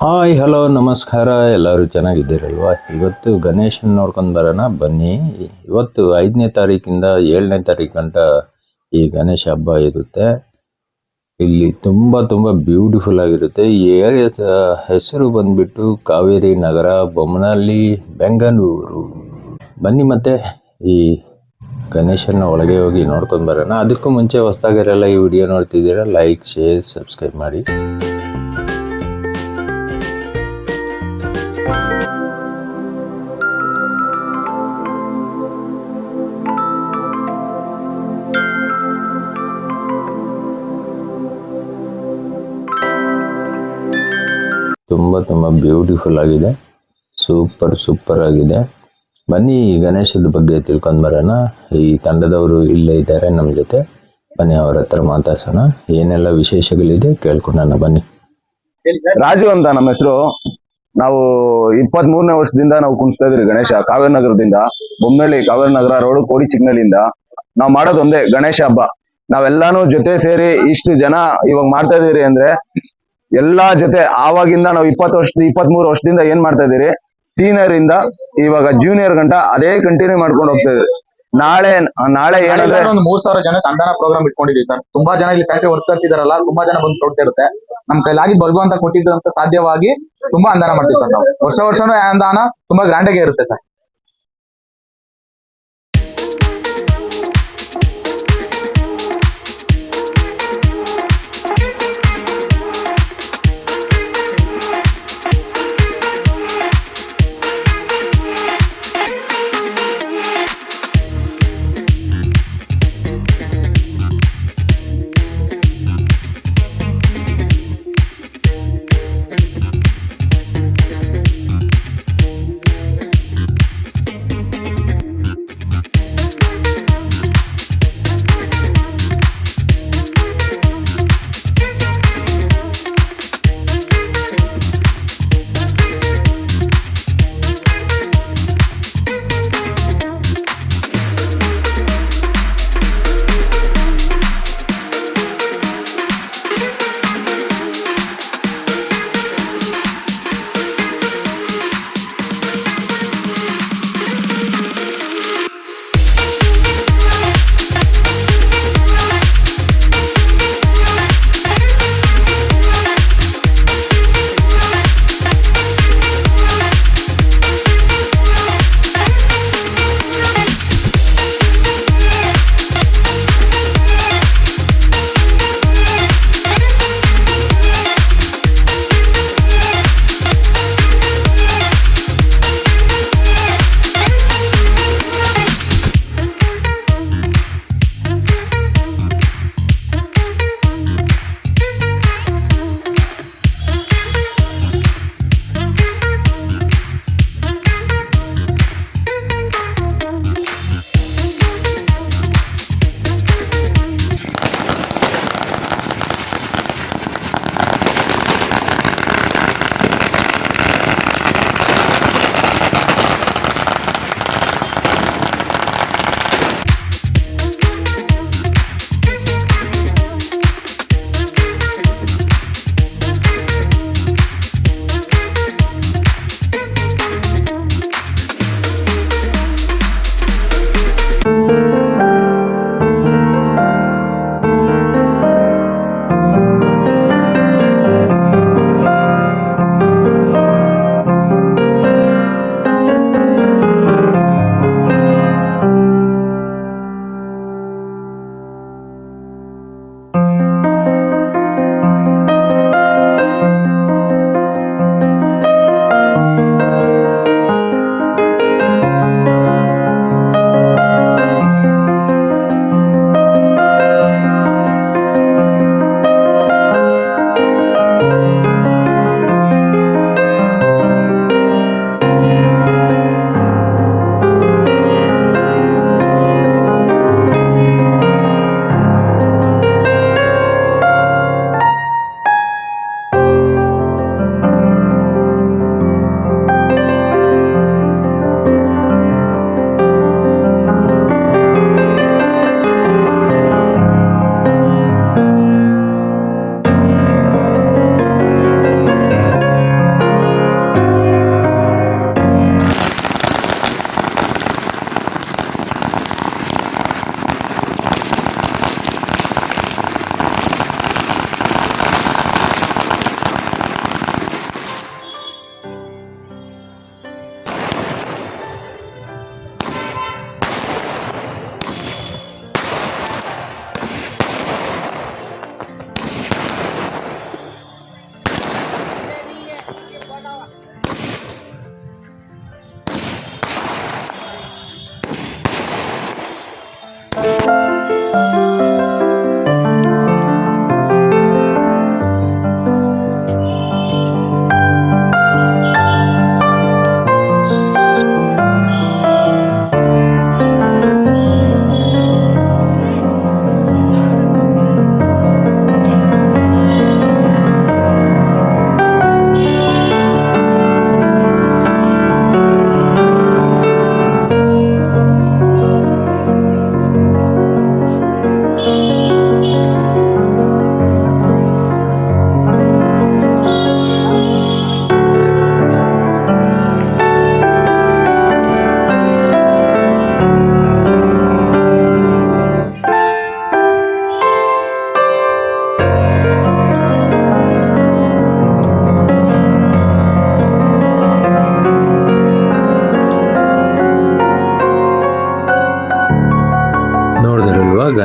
Hi hello ನಮಸ್ಕಾರ, ಎಲ್ಲರೂ ಚೆನ್ನಾಗಿದ್ದೀರಲ್ವಾ? ಇವತ್ತು ಗಣೇಶನ ನೋಡ್ಕೊಂಡು ಬರೋಣ ಬನ್ನಿ. ಇವತ್ತು 5ನೇ ತಾರೀಕಿಂದ 7ನೇ ತಾರೀಕು ಗಂಟ ಈ ಗಣೇಶ ಹಬ್ಬ ಇರುತ್ತೆ. ಇಲ್ಲಿ ತುಂಬ ಬ್ಯೂಟಿಫುಲ್ ಆಗಿರುತ್ತೆ. ಈ ಏರಿಯಾ ಹೆಸರು ಬಂದ್ಬಿಟ್ಟು ಕಾವೇರಿ ನಗರ, ಬೊಮ್ಮನಹಳ್ಳಿ, ಬೆಂಗಳೂರು. ಬನ್ನಿ ಮತ್ತೆ ಈ ಗಣೇಶನ ಒಳಗೆ ಹೋಗಿ ನೋಡ್ಕೊಂಡು ಬರೋಣ. ಅದಕ್ಕೂ ಮುಂಚೆ ಹೊಸದಾಗಿರಲ್ಲ ಈ ವಿಡಿಯೋ ನೋಡ್ತಿದ್ದೀರಾ, ಲೈಕ್, ಶೇರ್, ಸಬ್ಸ್ಕ್ರೈಬ್ ಮಾಡಿ. ತುಂಬ ಬ್ಯೂಟಿಫುಲ್ ಆಗಿದೆ, ಸೂಪರ್ ಆಗಿದೆ. ಬನ್ನಿ ಗಣೇಶದ ಬಗ್ಗೆ ತಿಳ್ಕೊಂಡು ಬರೋಣ. ಈ ತಂಡದವರು ಇಲ್ಲೇ ಇದ್ದಾರೆ ನಮ್ಮ ಜೊತೆ. ಬನ್ನಿ ಅವ್ರ ಹತ್ರ ಮಾತಾಡ್ಸೋಣ, ಏನೆಲ್ಲ ವಿಶೇಷಗಳಿದೆ ಕೇಳ್ಕೊಂಡೋಣ. ಬನ್ನಿ. ರಾಜು ಅಂತ ನಮ್ಮ ಹೆಸರು. ನಾವು 23ನೇ ವರ್ಷದಿಂದ ನಾವು ಕುಣಿಸ್ತಾ ಇದ್ರಿ ಗಣೇಶ. ಕಾವೇರಿ ನಗರದಿಂದ, ಬೊಮ್ಮನಹಳ್ಳಿ ಕಾವೇರಿ ನಗರ ರೋಡ್, ಕೋಡಿ ಚಿಕ್ಕನಹಳ್ಳಿಯಿಂದ ನಾವು ಮಾಡೋದು ಒಂದೇ ಗಣೇಶ ಹಬ್ಬ. ನಾವೆಲ್ಲಾನು ಜೊತೆ ಸೇರಿ ಇಷ್ಟು ಜನ ಇವಾಗ ಮಾಡ್ತಾ ಇದೀರಿ ಅಂದ್ರೆ ಎಲ್ಲಾ ಜೊತೆ ಆವಾಗಿಂದ ನಾವು 23 ವರ್ಷದಿಂದ ಏನ್ ಮಾಡ್ತಾ ಇದೀರಿ, ಸೀನಿಯರ್ ಇಂದ ಇವಾಗ ಜೂನಿಯರ್ ಗಂಟ ಅದೇ ಕಂಟಿನ್ಯೂ ಮಾಡ್ಕೊಂಡು ಹೋಗ್ತಾ ಇದ್ರಿ. ನಾಳೆ ಏನಂದ್ರೆ ಒಂದು 3000 ಜನ ಅನ್ನದಾನ ಪ್ರೋಗ್ರಾಮ್ ಇಟ್ಕೊಂಡಿದೀವಿ ಸರ್. ತುಂಬಾ ಜನ ಇಲ್ಲಿ ಫ್ಯಾಕ್ಟ್ರಿ ವರ್ಕರ್ಸ್ ಇದಾರಲ್ಲ, ತುಂಬಾ ಜನ ಬಂದು ಕೊಡ್ತಾ ಇರುತ್ತೆ. ನಮ್ ಕೈಲಾಗಿ ಭಗವಂತ ಕೊಟ್ಟಿದ್ದಂತ ಸಾಧ್ಯವಾಗಿ ತುಂಬಾ ಅನ್ನದಾನ ಮಾಡ್ತೀವಿ ಸರ್. ನಾವು ವರ್ಷನೂ ಅನ್ನದಾನ ತುಂಬಾ ಗ್ರ್ಯಾಂಡ್ ಆಗಿ ಇರುತ್ತೆ ಸರ್.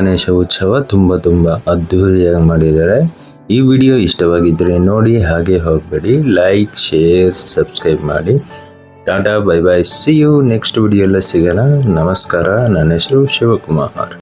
ಗಣೇಶ ಉತ್ಸವ ತುಂಬ ಅದ್ಧೂರಿಯಾಗಿ ಮಾಡಿದ್ದಾರೆ. ಈ ವಿಡಿಯೋ ಇಷ್ಟವಾಗಿದ್ದರೆ ನೋಡಿ, ಹಾಗೆ ಹೋಗಬೇಡಿ, ಲೈಕ್, ಶೇರ್, ಸಬ್ಸ್ಕ್ರೈಬ್ ಮಾಡಿ. Tata, bye bye, see you next video ಎಲ್ಲ ಸಿಗೋಣ. ನಮಸ್ಕಾರ. ನನ್ನ ಹೆಸರು ಶಿವಕುಮಾರ್.